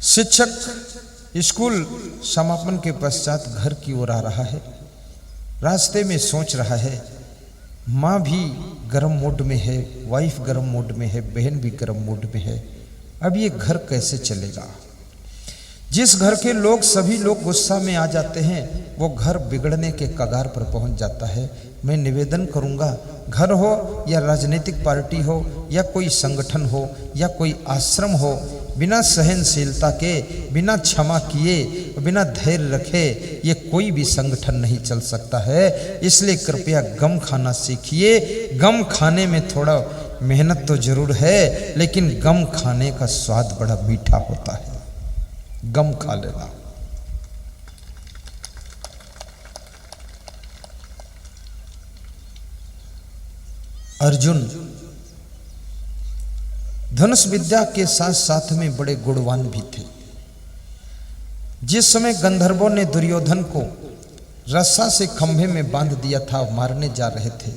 शिक्षक स्कूल समापन के पश्चात घर की ओर आ रहा है। रास्ते में सोच रहा है, माँ भी गर्म मूड में है, वाइफ गर्म मूड में है, बहन भी गर्म मूड में है। अब ये घर कैसे चलेगा? जिस घर के लोग सभी लोग गुस्सा में आ जाते हैं वो घर बिगड़ने के कगार पर पहुंच जाता है। मैं निवेदन करूंगा, घर हो या राजनीतिक पार्टी हो या कोई संगठन हो या कोई आश्रम हो, बिना सहनशीलता के, बिना क्षमा किए, बिना धैर्य रखे ये कोई भी संगठन नहीं चल सकता है। इसलिए कृपया गम खाना सीखिए। गम खाने में थोड़ा मेहनत तो जरूर है, लेकिन गम खाने का स्वाद बड़ा मीठा होता है। गम खा लेना। अर्जुन धनुष विद्या के साथ साथ में बड़े गुणवान भी थे। जिस समय गंधर्वों ने दुर्योधन को रस्सा से खंभे में बांध दिया था, मारने जा रहे थे,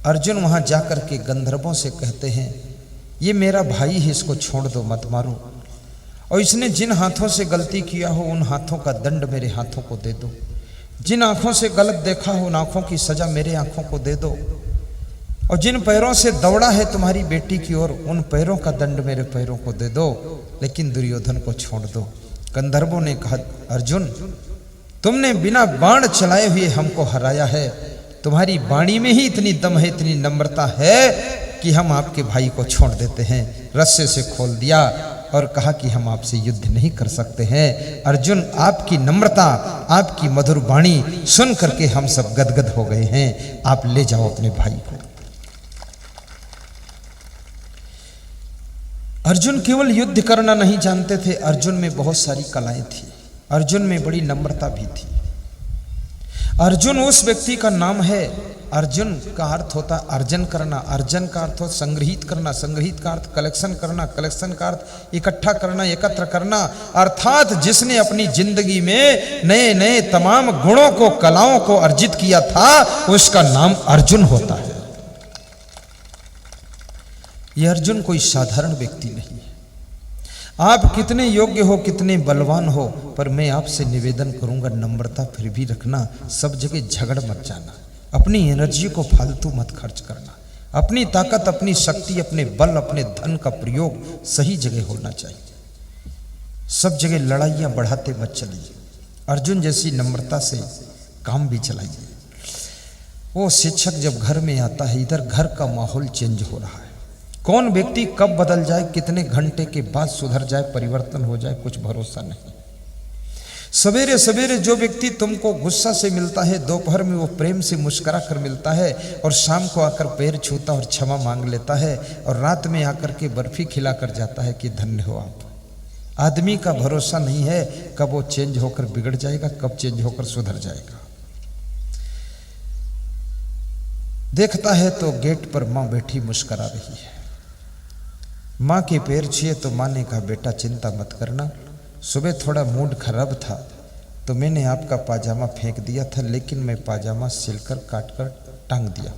अर्जुन वहां जाकर के गंधर्वों से कहते हैं, ये मेरा भाई है, इसको छोड़ दो, मत मारो, और इसने जिन हाथों से गलती किया हो उन हाथों का दंड मेरे हाथों को दे दो। जिन आंखों से गलत देखा हो उन आंखों की सजा मेरे आंखों को दे दो। और जिन पैरों से दौड़ा है तुम्हारी बेटी की ओर, उन पैरों का दंड मेरे पैरों को दे दो, लेकिन दुर्योधन को छोड़ दो। गंधर्वों ने कहा, अर्जुन तुमने बिना बाण चलाए हुए हमको हराया है। तुम्हारी वाणी में ही इतनी दम है, इतनी नम्रता है कि हम आपके भाई को छोड़ देते हैं। रस्से से खोल दिया और कहा कि हम आपसे युद्ध नहीं कर सकते हैं। अर्जुन आपकी नम्रता, आपकी मधुर वाणी सुन करके हम सब गदगद हो गए हैं। आप ले जाओ अपने भाई को। अर्जुन केवल युद्ध करना नहीं जानते थे, अर्जुन में बहुत सारी कलाएं थी। अर्जुन में बड़ी नम्रता भी थी। अर्जुन उस व्यक्ति का नाम है, अर्जुन का अर्थ होता अर्जन करना, अर्जन का अर्थ होता संग्रहित करना, संग्रहित का अर्थ कलेक्शन करना, कलेक्शन का अर्थ इकट्ठा करना, एकत्र करना। अर्थात जिसने अपनी जिंदगी में नए नए तमाम गुणों को, कलाओं को अर्जित किया था, उसका नाम अर्जुन होता है। यह अर्जुन कोई साधारण व्यक्ति नहीं है। आप कितने योग्य हो, कितने बलवान हो, पर मैं आपसे निवेदन करूंगा, नम्रता फिर भी रखना। सब जगह झगड़ मत जाना। अपनी एनर्जी को फालतू मत खर्च करना। अपनी ताकत, अपनी शक्ति, अपने बल, अपने धन का प्रयोग सही जगह होना चाहिए। सब जगह लड़ाइयां बढ़ाते मत चलिए। अर्जुन जैसी नम्रता से काम भी चलाइए। वो शिक्षक जब घर में आता है, इधर घर का माहौल चेंज हो रहा है। कौन व्यक्ति कब बदल जाए, कितने घंटे के बाद सुधर जाए, परिवर्तन हो जाए, कुछ भरोसा नहीं। सवेरे सवेरे जो व्यक्ति तुमको गुस्सा से मिलता है, दोपहर में वो प्रेम से मुस्कुरा कर मिलता है, और शाम को आकर पैर छूता और क्षमा मांग लेता है, और रात में आकर के बर्फी खिला कर जाता है कि धन्य हो आप। आदमी का भरोसा नहीं है, कब वो चेंज होकर बिगड़ जाएगा, कब चेंज होकर सुधर जाएगा। देखता है तो गेट पर माँ बैठी मुस्कुरा रही है। माँ के पैर छुए तो माँ ने कहा, बेटा चिंता मत करना, सुबह थोड़ा मूड खराब था तो मैंने आपका पाजामा फेंक दिया था, लेकिन मैं पाजामा सिलकर काटकर टांग दिया,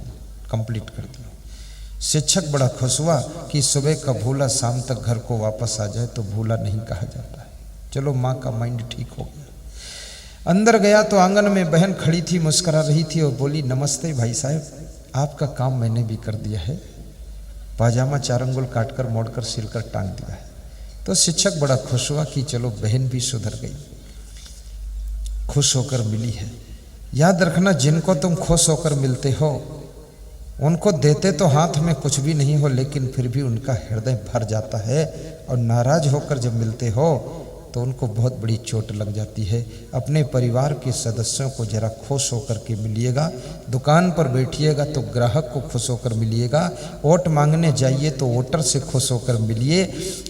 कंप्लीट कर दिया। शिक्षक बड़ा खुश हुआ कि सुबह का भूला शाम तक घर को वापस आ जाए तो भूला नहीं कहा जाता है। चलो माँ का माइंड ठीक हो गया। अंदर गया तो आंगन में बहन खड़ी थी, मुस्कुरा रही थी और बोली, नमस्ते भाई साहब, आपका काम मैंने भी कर दिया है, पाजामा 4 अंगुल काटकर मोड़कर सिलकर टांग दिया है। तो शिक्षक बड़ा खुश हुआ कि चलो बहन भी सुधर गई, खुश होकर मिली है। याद रखना, जिनको तुम खुश होकर मिलते हो उनको देते तो हाथ में कुछ भी नहीं हो, लेकिन फिर भी उनका हृदय भर जाता है। और नाराज होकर जब मिलते हो तो उनको बहुत बड़ी चोट लग जाती है। अपने परिवार के सदस्यों को जरा खुश होकर के मिलिएगा। दुकान पर बैठिएगा तो ग्राहक को खुश होकर मिलिएगा। वोट मांगने जाइए तो वोटर से खुश होकर मिलिए,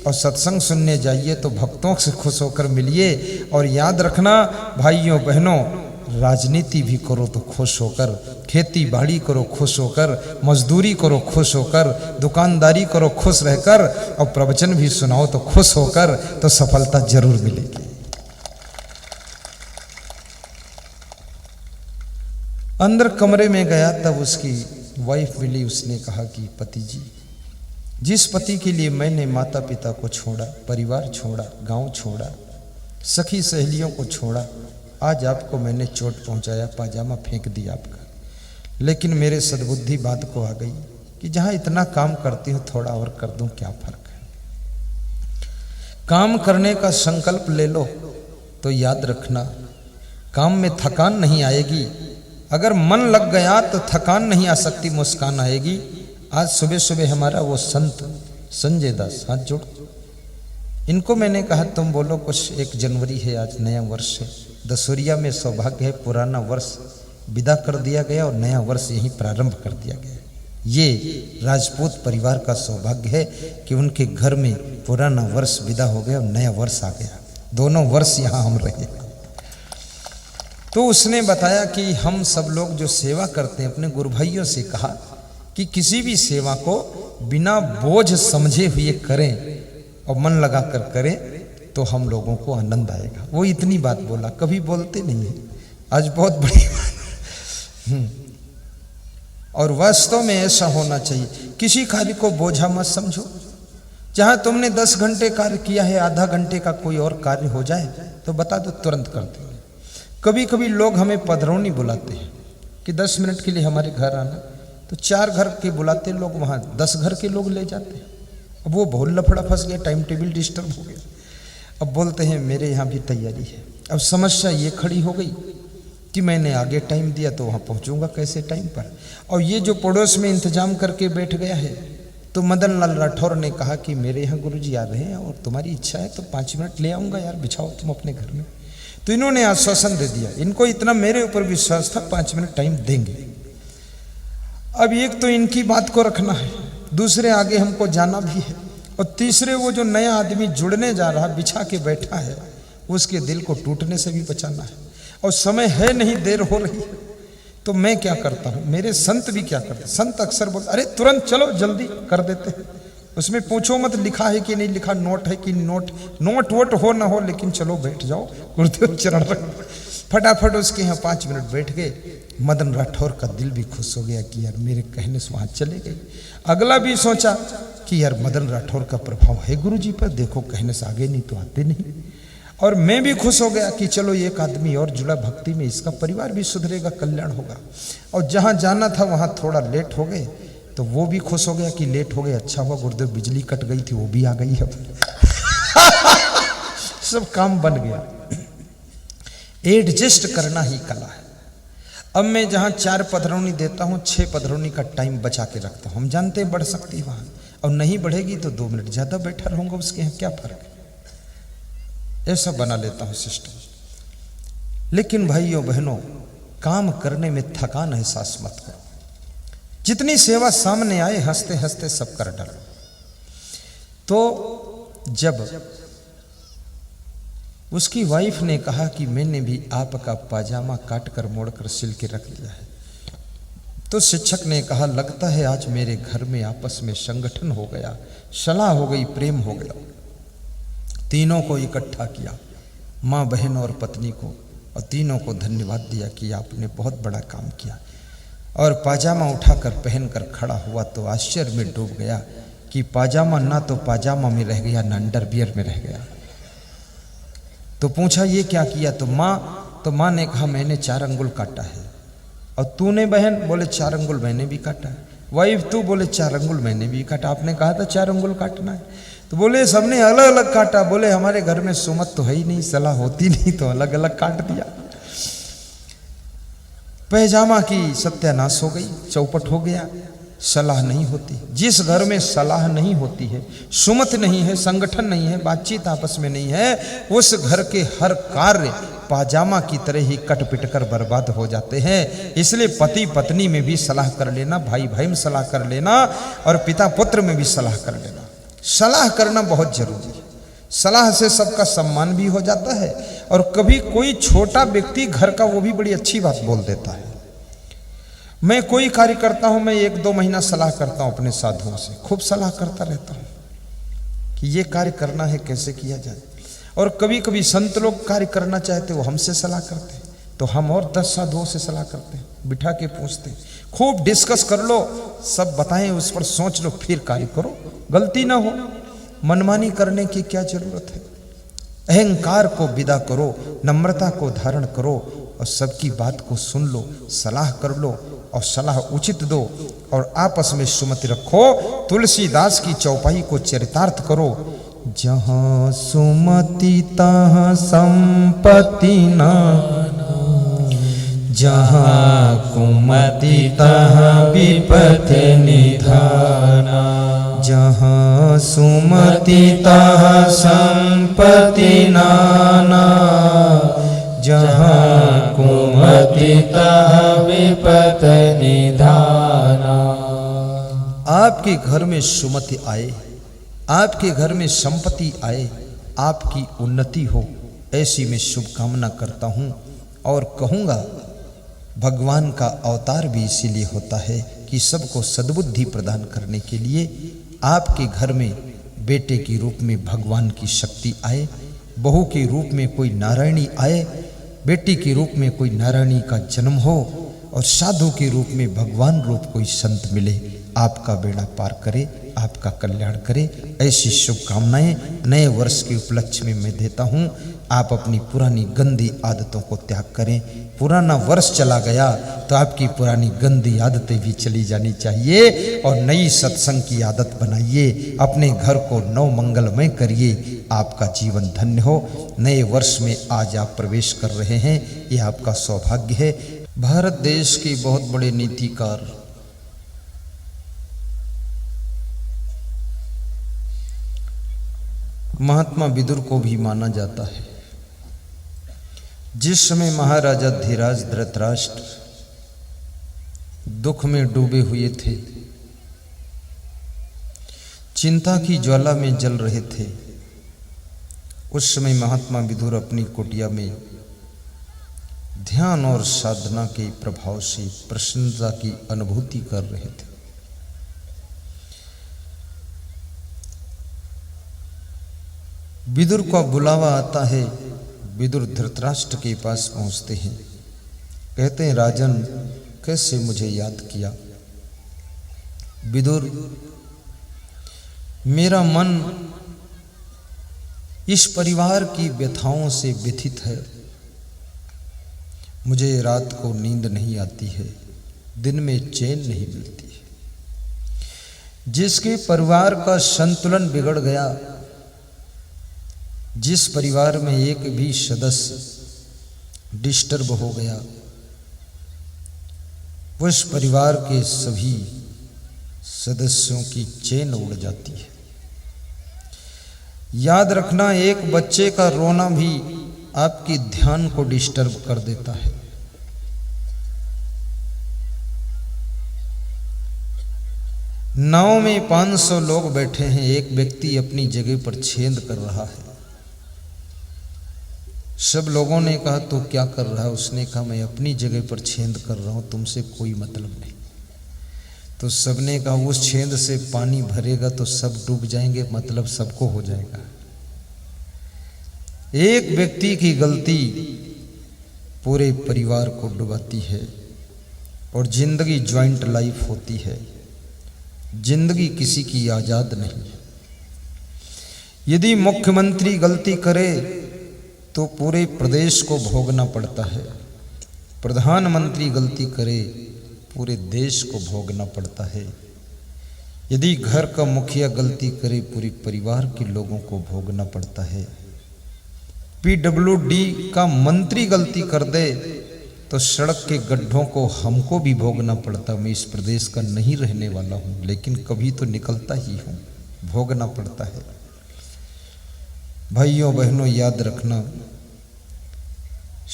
और सत्संग सुनने जाइए तो भक्तों से खुश होकर मिलिए। और याद रखना भाइयों बहनों, राजनीति भी करो तो खुश होकर, खेती बाड़ी करो खुश होकर, मजदूरी करो खुश होकर, दुकानदारी करो खुश रहकर, और प्रवचन भी सुनाओ तो खुश होकर, तो सफलता जरूर मिलेगी। अंदर कमरे में गया तब उसकी वाइफ मिली। उसने कहा कि पति जी, जिस पति के लिए मैंने माता पिता को छोड़ा, परिवार छोड़ा, गांव छोड़ा, सखी सहेलियों को छोड़ा, आज आपको मैंने चोट पहुंचाया, पाजामा फेंक दिया आपका। लेकिन मेरे सद्बुद्धि बात को आ गई कि जहां इतना काम करती हूं थोड़ा और कर दूं, क्या फर्क है। काम करने का संकल्प ले लो तो याद रखना काम में थकान नहीं आएगी। अगर मन लग गया तो थकान नहीं आ सकती, मुस्कान आएगी। आज सुबह सुबह हमारा वो संत संजय दास हाथ जोड़, इनको मैंने कहा तुम बोलो कुछ, 1 जनवरी है आज, नया वर्ष है, दसूरिया में सौभाग्य है, पुराना वर्ष विदा कर दिया गया और नया वर्ष यहीं प्रारंभ कर दिया गया। ये राजपूत परिवार का सौभाग्य है कि उनके घर में पुराना वर्ष विदा हो गया और नया वर्ष आ गया, दोनों वर्ष यहाँ हम रहे। तो उसने बताया कि हम सब लोग जो सेवा करते हैं, अपने गुरु भाइयों से कहा कि किसी भी सेवा को बिना बोझ समझे हुए करें और मन लगा कर करें तो हम लोगों को आनंद आएगा। वो इतनी बात बोला, कभी बोलते नहीं है, आज बहुत बड़ी बात। और वास्तव में ऐसा होना चाहिए, किसी कार्य को बोझा मत समझो। जहां तुमने 10 घंटे कार्य किया है, आधा घंटे का कोई और कार्य हो जाए तो बता दो, तुरंत कर देंगे। कभी कभी लोग हमें पधरौनी बुलाते हैं कि 10 मिनट के लिए हमारे घर आना, तो 4 घर के बुलाते लोग, वहाँ 10 घर के लोग ले जाते हैं। अब वो बहुत लफड़ा फंस गया, टाइम टेबल डिस्टर्ब हो गया। अब बोलते हैं मेरे यहाँ भी तैयारी है। अब समस्या ये खड़ी हो गई कि मैंने आगे टाइम दिया तो वहाँ पहुँचूंगा कैसे टाइम पर। और ये जो पड़ोस में इंतजाम करके बैठ गया है, तो मदन लाल राठौर ने कहा कि मेरे यहाँ गुरुजी आ रहे हैं और तुम्हारी इच्छा है तो 5 मिनट ले आऊँगा यार, बिछाओ तुम अपने घर में। तो इन्होंने आश्वासन दे दिया, इनको इतना मेरे ऊपर विश्वास था, 5 मिनट टाइम देंगे। अब एक तो इनकी बात को रखना है, दूसरे आगे हमको जाना भी है, और तीसरे वो जो नया आदमी जुड़ने जा रहा, बिछा के बैठा है, उसके दिल को टूटने से भी बचाना है। और समय है नहीं, देर हो रही है। तो मैं क्या करता हूँ, मेरे संत भी क्या करते, संत अक्सर बोलते अरे तुरंत चलो जल्दी कर देते हैं, उसमें पूछो मत लिखा है कि नहीं लिखा, नोट है कि नोट वोट हो ना हो, लेकिन चलो बैठ जाओ, गुरुदेव चरण रख। फटाफट उसके यहाँ 5 मिनट बैठ गए। मदन राठौर का दिल भी खुश हो गया कि यार मेरे कहने से वहाँ चले गए। अगला भी सोचा कि यार मदन राठौर का प्रभाव है गुरुजी पर, देखो कहने से आगे नहीं तो आते नहीं। और मैं भी खुश हो गया कि चलो एक आदमी और जुड़ा भक्ति में, इसका परिवार भी सुधरेगा, कल्याण होगा। और जहाँ जाना था वहाँ थोड़ा लेट हो गए, तो वो भी खुश हो गया कि लेट हो गए, अच्छा हुआ गुरुदेव, बिजली कट गई थी वो भी आ गई अब। सब काम बन गया। एडजस्ट करना ही कला है। अब मैं जहां 4 पधरौनी देता हूं, 6 पधरौनी का टाइम बचा के रखता हूं। हम जानते हैं बढ़ सकती है वहां, और नहीं बढ़ेगी तो 2 मिनट ज्यादा बैठा रहूंगा, उसके यहाँ क्या फर्क है, ऐसा बना लेता हूं सिस्टम। लेकिन भाइयों बहनों, काम करने में थकान एहसास मत करो। जितनी सेवा सामने आए हंसते हंसते सब कर डालो। तो जब उसकी वाइफ ने कहा कि मैंने भी आपका पाजामा काट कर मोड़ कर सिल के रख लिया है, तो शिक्षक ने कहा लगता है आज मेरे घर में आपस में संगठन हो गया, सलाह हो गई, प्रेम हो गया। तीनों को इकट्ठा किया, माँ बहन और पत्नी को, और तीनों को धन्यवाद दिया कि आपने बहुत बड़ा काम किया। और पाजामा उठाकर पहनकर खड़ा हुआ तो आश्चर्य में डूब गया कि पाजामा ना तो पाजामा में रह गया, ना अंडरवियर में रह गया। तो पूछा ये क्या किया, तो माँ ने कहा मैंने 4 अंगुल काटा है। और तूने बहन, बोले 4 अंगुल मैंने भी काटा है। वाइफ तू, बोले 4 अंगुल मैंने भी काटा, आपने कहा था 4 अंगुल काटना है। तो बोले सबने अलग अलग काटा। बोले हमारे घर में सुमत तो है ही नहीं, सलाह होती नहीं, तो अलग अलग काट दिया। पैजामा की सत्यानाश हो गई, चौपट हो गया। सलाह नहीं होती, जिस घर में सलाह नहीं होती है, सुमत नहीं है, संगठन नहीं है, बातचीत आपस में नहीं है, उस घर के हर कार्य पाजामा की तरह ही कट पिट कर बर्बाद हो जाते हैं। इसलिए पति पत्नी में भी सलाह कर लेना, भाई भाई में सलाह कर लेना, और पिता पुत्र में भी सलाह कर लेना। सलाह करना बहुत जरूरी है। सलाह से सबका सम्मान भी हो जाता है, और कभी कोई छोटा व्यक्ति घर का, वो भी बड़ी अच्छी बात बोल देता है। मैं कोई कार्य करता हूं, मैं 1-2 महीना सलाह करता हूं अपने साधुओं से, खूब सलाह करता रहता हूं कि ये कार्य करना है, कैसे किया जाए। और कभी कभी संत लोग कार्य करना चाहते, वो हमसे सलाह करते, तो हम और 10 साधुओं से सलाह करते हैं, बिठा के पूछते, खूब डिस्कस कर लो, सब बताएं, उस पर सोच लो, फिर कार्य करो। गलती ना हो, मनमानी करने की क्या जरूरत है। अहंकार को विदा करो, नम्रता को धारण करो और सबकी बात को सुन लो, सलाह कर लो और सलाह उचित दो और आपस में सुमति रखो। तुलसीदास की चौपाई को चरितार्थ करो। जहाँ सुमति तहाँ संपत्ति नाना, जहाँ कुमति तहाँ विपत्ति निधाना। जहाँ सुमति तहाँ संपत्ति नाना, जहाँ कुमति तहाँ विपत्ति निधाना। आपके घर में सुमति आए, आपके घर में संपत्ति आए, आपकी उन्नति हो, ऐसी मैं शुभकामना करता हूँ। और कहूँगा, भगवान का अवतार भी इसीलिए होता है कि सबको सद्बुद्धि प्रदान करने के लिए। आपके घर में बेटे के रूप में भगवान की शक्ति आए, बहू के रूप में कोई नारायणी आए, बेटी के रूप में कोई नारायणी का जन्म हो और साधु के रूप में भगवान रूप कोई संत मिले। आपका बेड़ा पार करे, आपका कल्याण करे, ऐसी शुभकामनाएं नए वर्ष के उपलक्ष्य में मैं देता हूँ। आप अपनी पुरानी गंदी आदतों को त्याग करें। पुराना वर्ष चला गया तो आपकी पुरानी गंदी आदतें भी चली जानी चाहिए और नई सत्संग की आदत बनाइए। अपने घर को नव मंगलमय करिए, आपका जीवन धन्य हो। नए वर्ष में आज आप प्रवेश कर रहे हैं, ये आपका सौभाग्य है। भारत देश के बहुत बड़े नीतिकार महात्मा विदुर को भी माना जाता है। जिस समय महाराजा धीराज धृतराष्ट्र दुख में डूबे हुए थे, चिंता की ज्वाला में जल रहे थे, उस समय महात्मा विदुर अपनी कुटिया में ध्यान और साधना के प्रभाव से प्रसन्नता की अनुभूति कर रहे थे। विदुर का बुलावा आता है। विदुर धृतराष्ट्र के पास पहुंचते हैं, कहते हैं, राजन कैसे मुझे याद किया। विदुर, मेरा मन इस परिवार की व्यथाओं से व्यथित है। मुझे रात को नींद नहीं आती है, दिन में चैन नहीं मिलती है। जिसके परिवार का संतुलन बिगड़ गया, जिस परिवार में एक भी सदस्य डिस्टर्ब हो गया, उस परिवार के सभी सदस्यों की चैन उड़ जाती है। याद रखना, एक बच्चे का रोना भी आपके ध्यान को डिस्टर्ब कर देता है। नाव में 500 लोग बैठे हैं, एक व्यक्ति अपनी जगह पर छेद कर रहा है। सब लोगों ने कहा, तो क्या कर रहा है? उसने कहा, मैं अपनी जगह पर छेद कर रहा हूं, तुमसे कोई मतलब नहीं। तो सबने कहा, उस छेद से पानी भरेगा तो सब डूब जाएंगे, मतलब सबको हो जाएगा। एक व्यक्ति की गलती पूरे परिवार को डुबाती है। और जिंदगी ज्वाइंट लाइफ होती है, जिंदगी किसी की आजाद नहीं। यदि मुख्यमंत्री गलती करे तो पूरे प्रदेश को भोगना पड़ता है, प्रधानमंत्री गलती करे पूरे देश को भोगना पड़ता है, यदि घर का मुखिया गलती करे पूरे परिवार के लोगों को भोगना पड़ता है, PWD का मंत्री गलती कर दे तो सड़क के गड्ढों को हमको भी भोगना पड़ता। मैं इस प्रदेश का नहीं रहने वाला हूँ, लेकिन कभी तो निकलता ही हूँ, भोगना पड़ता है। भाइयों बहनों, याद रखना,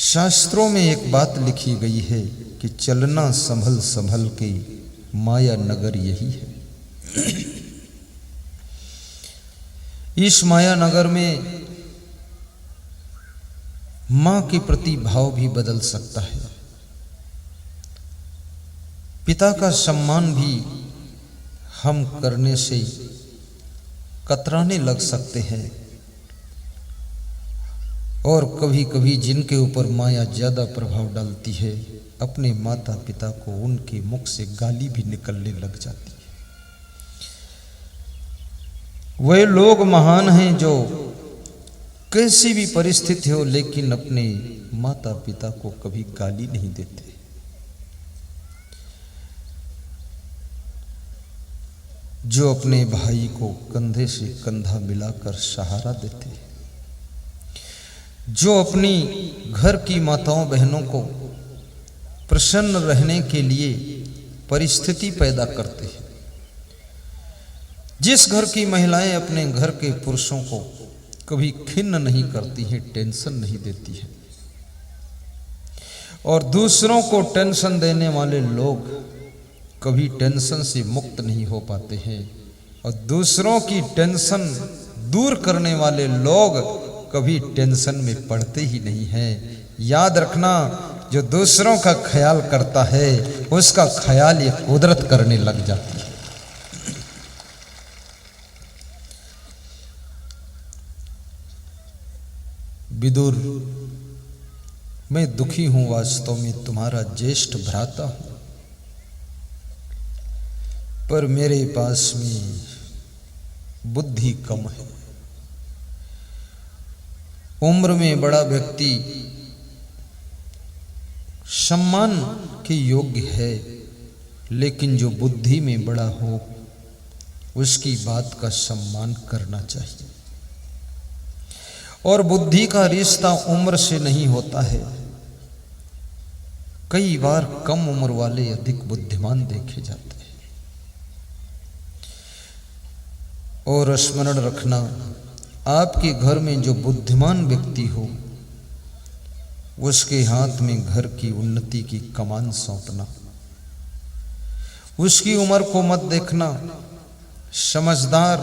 शास्त्रों में एक बात लिखी गई है कि चलना संभल संभल के, माया नगर यही है। इस माया नगर में मां के प्रति भाव भी बदल सकता है, पिता का सम्मान भी हम करने से कतराने लग सकते हैं। और कभी कभी जिनके ऊपर माया ज्यादा प्रभाव डालती है, अपने माता पिता को उनके मुख से गाली भी निकलने लग जाती है। वे लोग महान हैं जो कैसी भी परिस्थिति हो लेकिन अपने माता पिता को कभी गाली नहीं देते। जो अपने भाई को कंधे से कंधा मिलाकर सहारा देते, जो अपनी घर की माताओं बहनों को प्रसन्न रहने के लिए परिस्थिति पैदा करते हैं, जिस घर की महिलाएं अपने घर के पुरुषों को कभी खिन्न नहीं करती हैं, टेंशन नहीं देती हैं, और दूसरों को टेंशन देने वाले लोग कभी टेंशन से मुक्त नहीं हो पाते हैं, और दूसरों की टेंशन दूर करने वाले लोग कभी टेंशन में पड़ते ही नहीं हैं। याद रखना, जो दूसरों का ख्याल करता है उसका ख्याल ये कुदरत करने लग जाती है। विदुर, मैं दुखी हूं, वास्तव में तुम्हारा ज्येष्ठ भ्राता हूं, पर मेरे पास में बुद्धि कम है। उम्र में बड़ा व्यक्ति सम्मान के योग्य है, लेकिन जो बुद्धि में बड़ा हो उसकी बात का सम्मान करना चाहिए। और बुद्धि का रिश्ता उम्र से नहीं होता है। कई बार कम उम्र वाले अधिक बुद्धिमान देखे जाते हैं। और स्मरण रखना, आपके घर में जो बुद्धिमान व्यक्ति हो उसके हाथ में घर की उन्नति की कमान सौंपना। उसकी उम्र को मत देखना। समझदार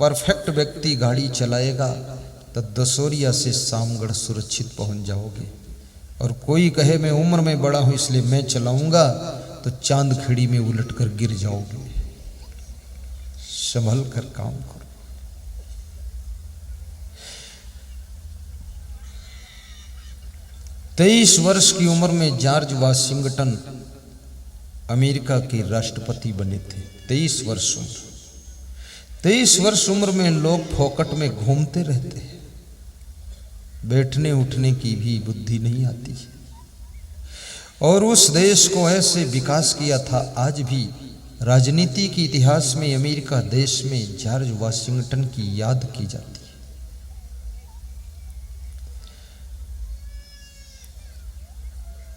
परफेक्ट व्यक्ति गाड़ी चलाएगा तो दसोरिया से शामगढ़ सुरक्षित पहुंच जाओगे, और कोई कहे मैं उम्र में बड़ा हूं इसलिए मैं चलाऊंगा तो चांद खिड़ी में उलट कर गिर जाओगे। संभल कर काम करो। तेईस वर्ष की उम्र में जॉर्ज वाशिंगटन अमेरिका के राष्ट्रपति बने थे। 23 वर्ष उम्र में लोग फोकट में घूमते रहते हैं, बैठने उठने की भी बुद्धि नहीं आती है। और उस देश को ऐसे विकास किया था। आज भी राजनीति के इतिहास में अमेरिका देश में जॉर्ज वाशिंगटन की याद की जाती है।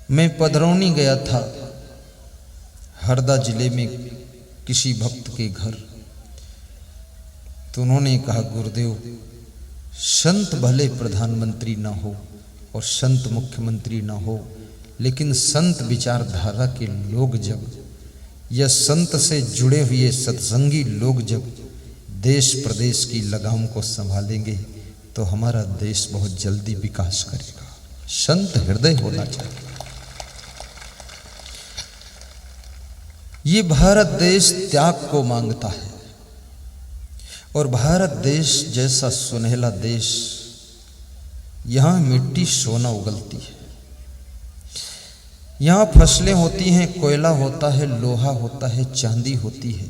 मैं पधरौनी गया था, हरदा जिले में किसी भक्त के घर, तो उन्होंने कहा, गुरुदेव, संत भले प्रधानमंत्री ना हो और संत मुख्यमंत्री ना हो, लेकिन संत विचारधारा के लोग जब, या संत से जुड़े हुए सत्संगी लोग जब देश प्रदेश की लगाम को संभालेंगे तो हमारा देश बहुत जल्दी विकास करेगा। संत हृदय होना चाहिए। ये भारत देश त्याग को मांगता है, और भारत देश जैसा सुनहला देश, यहां मिट्टी सोना उगलती है, यहां फसलें होती हैं, कोयला होता है, लोहा होता है, चांदी होती है।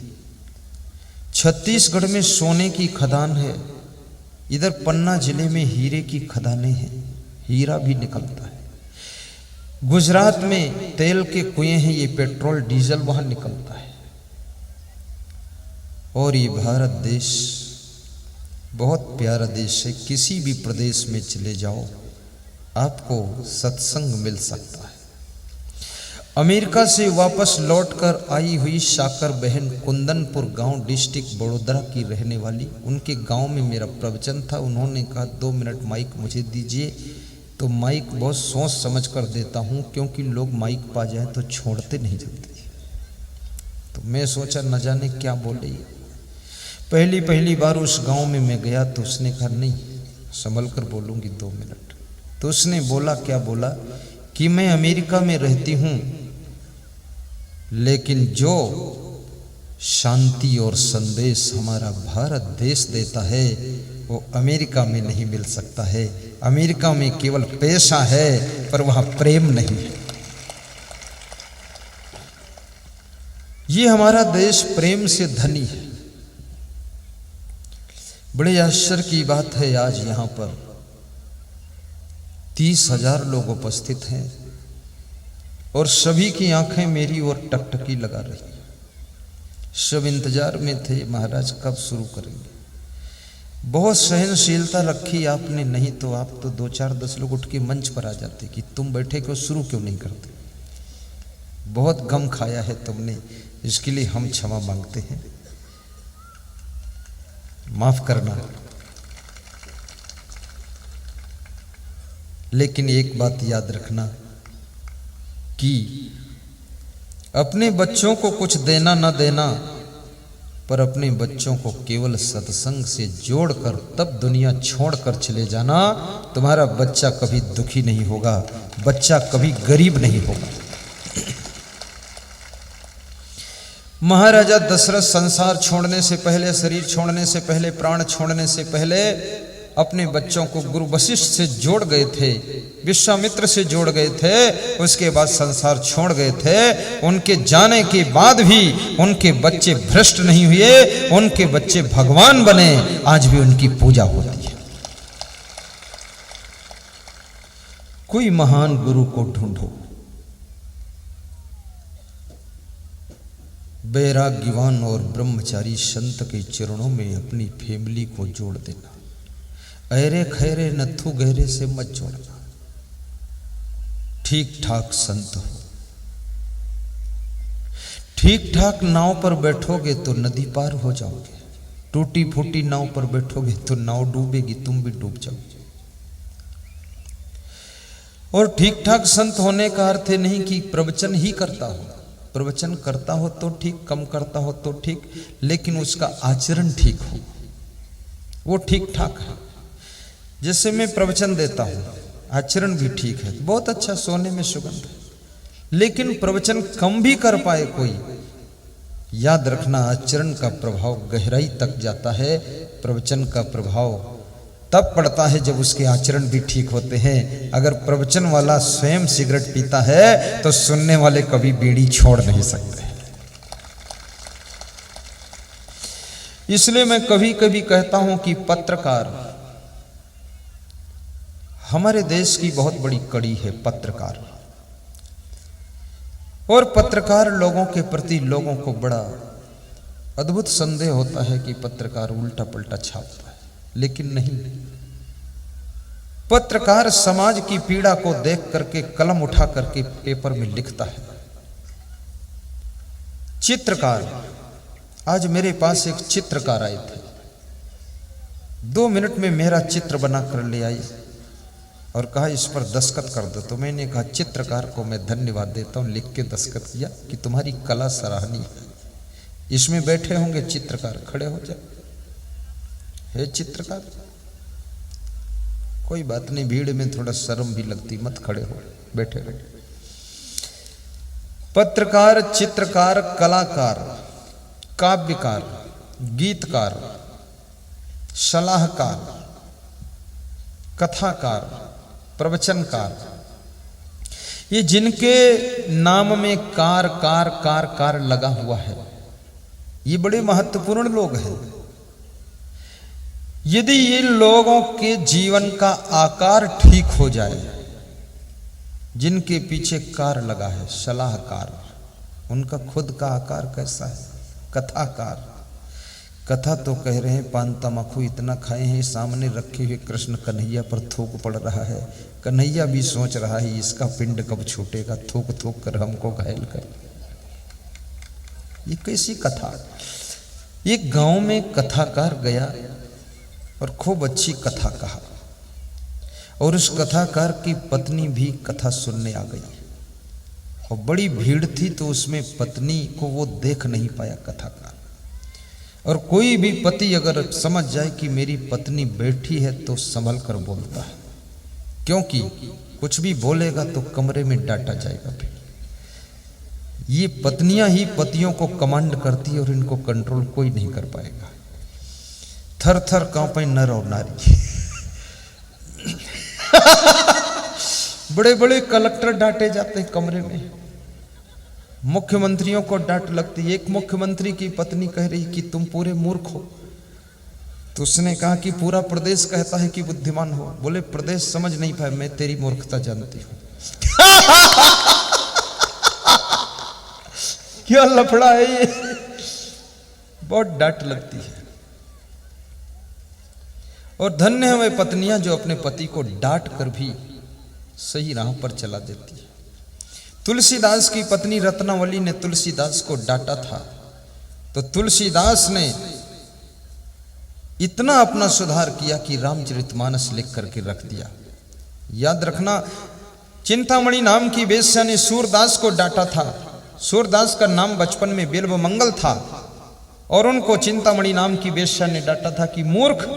छत्तीसगढ़ में सोने की खदान है, इधर पन्ना जिले में हीरे की खदानें हैं, हीरा भी निकलता है। गुजरात में तेल के कुएं हैं, ये पेट्रोल डीजल वहां निकलता है। और ये भारत देश बहुत प्यारा देश है। किसी भी प्रदेश में चले जाओ आपको सत्संग मिल सकता है। अमेरिका से वापस लौटकर आई हुई शाकर बहन कुंदनपुर गांव डिस्ट्रिक्ट बड़ोदरा की रहने वाली, उनके गांव में मेरा प्रवचन था। उन्होंने कहा 2 मिनट माइक मुझे दीजिए, तो माइक बहुत सोच समझ कर देता हूँ, क्योंकि लोग माइक पा जाए तो छोड़ते नहीं जल्दी। तो मैं सोचा न जाने क्या बोले। पहली बार उस गांव में मैं गया तो उसने कहा नहीं, संभल कर बोलूँगी 2 मिनट। तो उसने बोला, क्या बोला, कि मैं अमेरिका में रहती हूँ, लेकिन जो शांति और संदेश हमारा भारत देश देता है वो अमेरिका में नहीं मिल सकता है। अमेरिका में केवल पैसा है, पर वहां प्रेम नहीं है। ये हमारा देश प्रेम से धनी है। बड़े आश्चर्य की बात है, आज यहां पर 30,000 लोग उपस्थित हैं और सभी की आंखें मेरी ओर टकटकी लगा रही। सब इंतजार में थे महाराज कब शुरू करेंगे। बहुत सहनशीलता रखी आपने, नहीं तो आप तो 2-4-10 लोग उठ के मंच पर आ जाते कि तुम बैठे क्यों, शुरू क्यों नहीं करते। बहुत गम खाया है तुमने, इसके लिए हम क्षमा मांगते हैं, माफ करना। लेकिन एक बात याद रखना कि अपने बच्चों को कुछ देना न देना, पर अपने बच्चों को केवल सत्संग से जोड़कर तब दुनिया छोड़कर चले जाना। तुम्हारा बच्चा कभी दुखी नहीं होगा, बच्चा कभी गरीब नहीं होगा। महाराजा दशरथ संसार छोड़ने से पहले, शरीर छोड़ने से पहले, प्राण छोड़ने से पहले अपने बच्चों को गुरु वशिष्ठ से जोड़ गए थे, विश्वामित्र से जोड़ गए थे, उसके बाद संसार छोड़ गए थे। उनके जाने के बाद भी उनके बच्चे भ्रष्ट नहीं हुए, उनके बच्चे भगवान बने, आज भी उनकी पूजा होती है। कोई महान गुरु को ढूंढो, वैराग्यवान और ब्रह्मचारी संत के चरणों में अपनी फैमिली को जोड़ देना। अरे खैरे नथु गहरे से मत जोड़ना। ठीक ठाक संत हो, ठीक ठाक नाव पर बैठोगे तो नदी पार हो जाओगे, टूटी फूटी नाव पर बैठोगे तो नाव डूबेगी, तुम भी डूब जाओगे। और ठीक ठाक संत होने का अर्थ नहीं कि प्रवचन ही करता हो, प्रवचन करता हो तो ठीक, कम करता हो तो ठीक, लेकिन उसका आचरण ठीक हो, वो ठीक ठाक है। जैसे मैं प्रवचन देता हूं, आचरण भी ठीक है, बहुत अच्छा, सोने में सुगंध है, लेकिन प्रवचन कम भी कर पाए कोई, याद रखना आचरण का प्रभाव गहराई तक जाता है। प्रवचन का प्रभाव तब पड़ता है जब उसके आचरण भी ठीक होते हैं। अगर प्रवचन वाला स्वयं सिगरेट पीता है तो सुनने वाले कभी बीड़ी छोड़ नहीं सकते। इसलिए मैं कभी कभी कहता हूं कि पत्रकार हमारे देश की बहुत बड़ी कड़ी है, पत्रकार। और पत्रकार लोगों के प्रति लोगों को बड़ा अद्भुत संदेह होता है कि पत्रकार उल्टा पलटा छापता है, लेकिन नहीं। पत्रकार समाज की पीड़ा को देख करके कलम उठा करके पेपर में लिखता है। चित्रकार, आज मेरे पास एक चित्रकार आए थे, 2 मिनट में मेरा चित्र बना कर ले आई और कहा इस पर दस्तखत कर दो। तो मैंने कहा चित्रकार को मैं धन्यवाद देता हूं, लिख के दस्तखत किया कि तुम्हारी कला सराहनीय है। इसमें बैठे होंगे चित्रकार, खड़े हो जाए। हे चित्रकार, कोई बात नहीं, भीड़ में थोड़ा शर्म भी लगती, मत खड़े हो, बैठे बैठे। पत्रकार, चित्रकार, कलाकार, काव्यकार, गीतकार, सलाहकार, कथाकार, प्रवचनकार, ये जिनके नाम में कार कार कार कार लगा हुआ है, ये बड़े महत्वपूर्ण लोग हैं। यदि ये लोगों के जीवन का आकार ठीक हो जाए, जिनके पीछे कार लगा है, सलाहकार, उनका खुद का आकार कैसा है? कथाकार, कथा तो कह रहे हैं पान तमाकू इतना खाए हैं, सामने रखे हुए कृष्ण कन्हैया पर थूक पड़ रहा है, कन्हैया भी सोच रहा है इसका पिंड कब छूटेगा, थूक थूक कर हमको घायल कर। ये कैसी कथा? एक गांव में कथाकार गया और खूब अच्छी कथा कहा, और उस कथाकार की पत्नी भी कथा सुनने आ गई, और बड़ी भीड़ थी तो उसमें पत्नी को वो देख नहीं पाया कथाकार। और कोई भी पति अगर समझ जाए कि मेरी पत्नी बैठी है तो संभल कर बोलता है, क्योंकि कुछ भी बोलेगा तो कमरे में डांटा जाएगा। फिर ये पत्नियां ही पतियों को कमांड करती है और इनको कंट्रोल कोई नहीं कर पाएगा। थर थर कांपे नर और नारी। बड़े बड़े कलेक्टर डांटे जाते हैं कमरे में, मुख्यमंत्रियों को डांट लगती है। एक मुख्यमंत्री की पत्नी कह रही कि तुम पूरे मूर्ख हो, तो उसने कहा कि पूरा प्रदेश कहता है कि बुद्धिमान हो। बोले प्रदेश समझ नहीं पाए, मैं तेरी मूर्खता जानती हूं। क्या लफड़ा है ये, बहुत डांट लगती है। और धन्य है वे पत्नियां जो अपने पति को डांट कर भी सही राह पर चला देती है। तुलसीदास की पत्नी रत्नावली ने तुलसीदास को डांटा था, तो तुलसीदास ने इतना अपना सुधार किया कि रामचरितमानस लिख करके रख दिया। याद रखना, चिंतामणि नाम की वेश्या ने सूरदास को डांटा था। सूरदास का नाम बचपन में बिल्व मंगल था, और उनको चिंतामणि नाम की वेश्या ने डांटा था कि मूर्ख,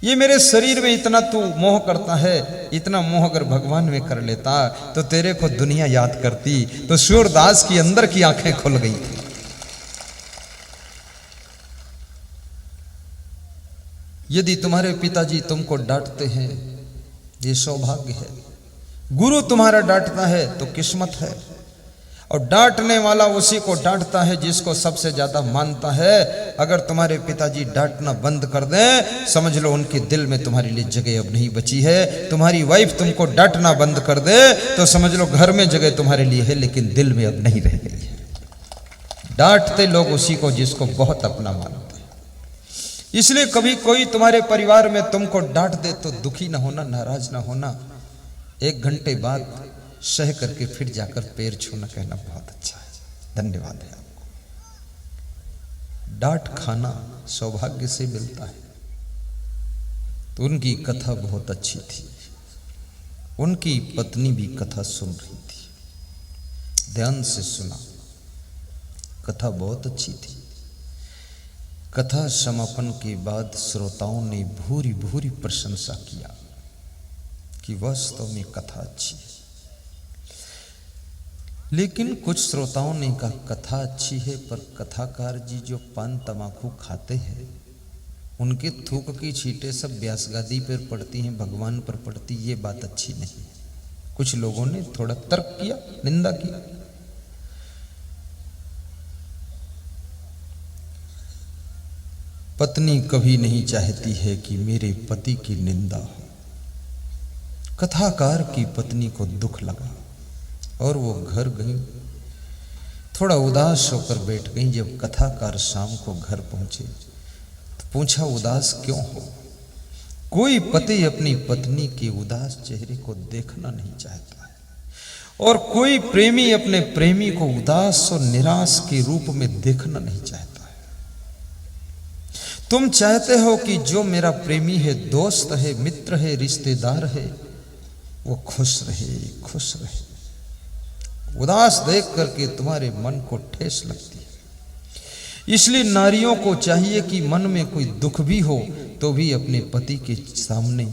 ये मेरे शरीर में इतना तू मोह करता है, इतना मोह अगर भगवान में कर लेता तो तेरे को दुनिया याद करती। तो सूरदास की अंदर की आंखें खुल गई थी। यदि तुम्हारे पिताजी तुमको डांटते हैं, ये सौभाग्य है। गुरु तुम्हारा डांटता है तो किस्मत है, और डांटने वाला उसी को डांटता है जिसको सबसे ज्यादा मानता है। अगर तुम्हारे पिताजी डांटना बंद कर दें, समझ लो उनके दिल में तुम्हारे लिए जगह अब नहीं बची है। तुम्हारी वाइफ तुमको डांटना बंद कर दे तो समझ लो घर में जगह तुम्हारे लिए है, लेकिन दिल में अब नहीं रह गई है। डांटते लोग उसी को जिसको बहुत अपना मानते हैं। इसलिए कभी कोई तुम्हारे परिवार में तुमको डांट दे तो दुखी ना होना, नाराज ना होना। 1 घंटे बाद सह करके फिर जाकर पैर छूना, कहना बहुत अच्छा है, धन्यवाद है आपको। डांट खाना सौभाग्य से मिलता है। तो उनकी कथा बहुत अच्छी थी। उनकी पत्नी भी कथा सुन रही थी, ध्यान से सुना। कथा बहुत अच्छी थी। कथा समापन के बाद श्रोताओं ने भूरी भूरी प्रशंसा किया कि वास्तव में कथा अच्छी है। लेकिन कुछ श्रोताओं ने कहा कथा अच्छी है, पर कथाकार जी जो पान तमाकू खाते हैं, उनके थूक की छींटे सब व्यासगादी पर पड़ती हैं, भगवान पर पड़ती, ये बात अच्छी नहीं है। कुछ लोगों ने थोड़ा तर्क किया, निंदा की। पत्नी कभी नहीं चाहती है कि मेरे पति की निंदा हो। कथाकार की पत्नी को दुख लगा और वो घर गई, थोड़ा उदास होकर बैठ गई। जब कथाकार शाम को घर पहुंचे तो पूछा, उदास क्यों हो? कोई पति अपनी पत्नी के उदास चेहरे को देखना नहीं चाहता है, और कोई प्रेमी अपने प्रेमी को उदास और निराश के रूप में देखना नहीं चाहता है। तुम चाहते हो कि जो मेरा प्रेमी है, दोस्त है, मित्र है, रिश्तेदार है, वो खुश रहे, खुश रहे। उदास देख करके तुम्हारे मन को ठेस लगती है। इसलिए नारियों को चाहिए कि मन में कोई दुख भी हो तो भी अपने पति के सामने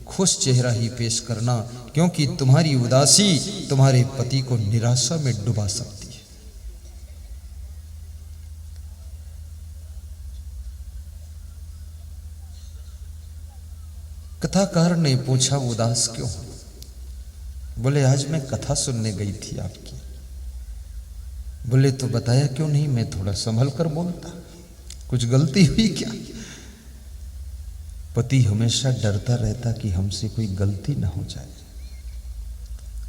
खुश चेहरा ही पेश करना, क्योंकि तुम्हारी उदासी तुम्हारे पति को निराशा में डुबा सकती है। कथाकार ने पूछा, उदास क्यों? बोले, आज मैं कथा सुनने गई थी आपकी। बोले, तो बताया क्यों नहीं? मैं थोड़ा संभल कर बोलता, कुछ गलती हुई क्या? पति हमेशा डरता रहता कि हमसे कोई गलती ना हो जाए,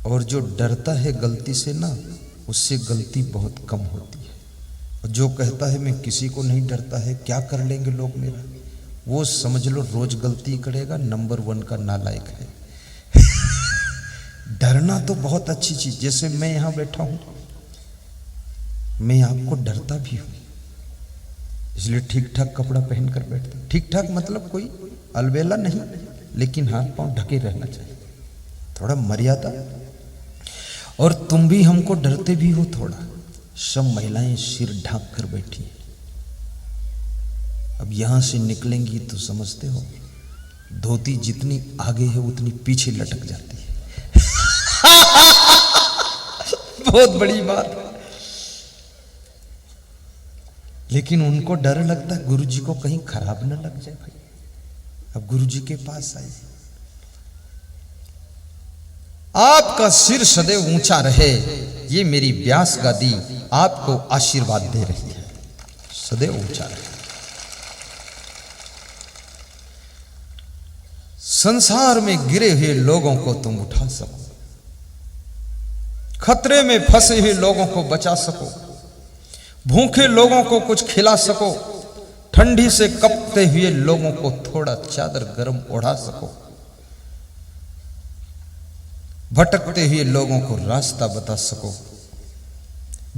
और जो डरता है गलती से ना, उससे गलती बहुत कम होती है। और जो कहता है मैं किसी को नहीं डरता है, क्या कर लेंगे लोग मेरा, वो समझ लो रोज गलती करेगा, नंबर 1 का नालायक है। डरना तो बहुत अच्छी चीज, जैसे मैं यहां बैठा हूं, मैं आपको डरता भी हूं, इसलिए ठीक ठाक कपड़ा पहन कर बैठता हूं। ठीक ठाक मतलब कोई अलबेला नहीं, लेकिन हाथ पांव ढके रहना चाहिए, थोड़ा मर्यादा। और तुम भी हमको डरते भी हो थोड़ा। सब महिलाएं सिर ढांक कर बैठी हैं। अब यहां से निकलेंगी तो समझते हो, धोती जितनी आगे है उतनी पीछे लटक जाती है। बहुत बड़ी बात है। लेकिन उनको डर लगता है गुरुजी को कहीं खराब ना लग जाए भाई। अब गुरुजी के पास आए, आपका सिर सदैव ऊंचा रहे, ये मेरी व्यास गादी आपको आशीर्वाद दे रही है, सदैव ऊंचा रहे। संसार में गिरे हुए लोगों को तुम उठा सको, खतरे में फंसे हुए लोगों को बचा सको, भूखे लोगों को कुछ खिला सको, ठंडी से कपते हुए लोगों को थोड़ा चादर गर्म ओढ़ा सको, भटकते हुए लोगों को रास्ता बता सको,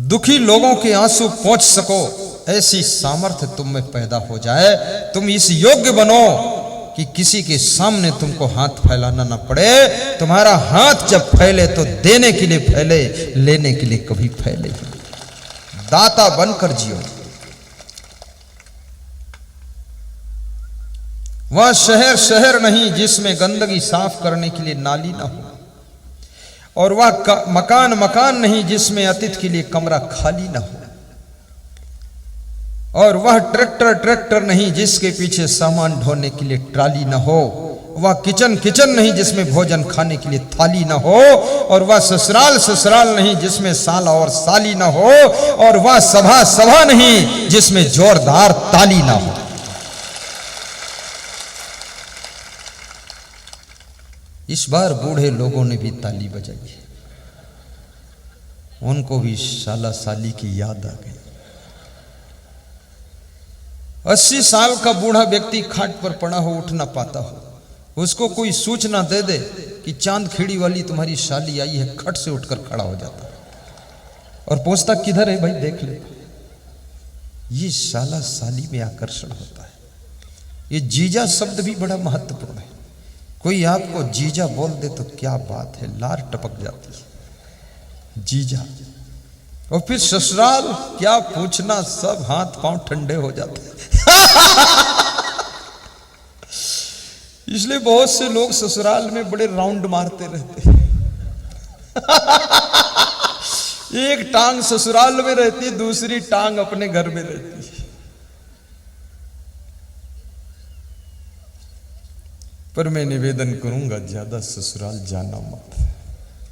दुखी लोगों के आंसू पोंछ सको, ऐसी सामर्थ्य तुम में पैदा हो जाए, तुम इस योग्य बनो कि किसी के सामने तुमको हाथ फैलाना ना पड़े। तुम्हारा हाथ जब फैले तो देने के लिए फैले, लेने के लिए कभी फैले। दाता बनकर जियो। वह शहर शहर नहीं जिसमें गंदगी साफ करने के लिए नाली ना हो, और वह मकान मकान नहीं जिसमें अतिथि के लिए कमरा खाली ना हो, और वह ट्रैक्टर ट्रैक्टर नहीं जिसके पीछे सामान ढोने के लिए ट्राली ना हो, वह किचन किचन नहीं जिसमें भोजन खाने के लिए थाली ना हो, और वह ससुराल ससुराल नहीं जिसमें साला और साली ना हो, और वह सभा सभा नहीं जिसमें जोरदार ताली ना हो। इस बार बूढ़े लोगों ने भी ताली बजाई, उनको भी साला साली की याद आ गई। 80 साल का बूढ़ा व्यक्ति खाट पर पड़ा हो, उठ ना पाता हो, उसको कोई सूचना दे दे कि चांद खेड़ी वाली तुम्हारी साली आई है, खट से उठकर खड़ा हो जाता और पूछता किधर है भाई देख ले। ये साला साली में आकर्षण होता है। ये जीजा शब्द भी बड़ा महत्वपूर्ण है। कोई आपको जीजा बोल दे तो क्या बात है, लार टपक जाती है जीजा। और फिर ससुराल क्या पूछना, सब हाथ पांव ठंडे हो जाते हैं। इसलिए बहुत से लोग ससुराल में बड़े राउंड मारते रहते हैं। एक टांग ससुराल में रहती, दूसरी टांग अपने घर में रहती है। पर मैं निवेदन करूंगा ज्यादा ससुराल जाना मत।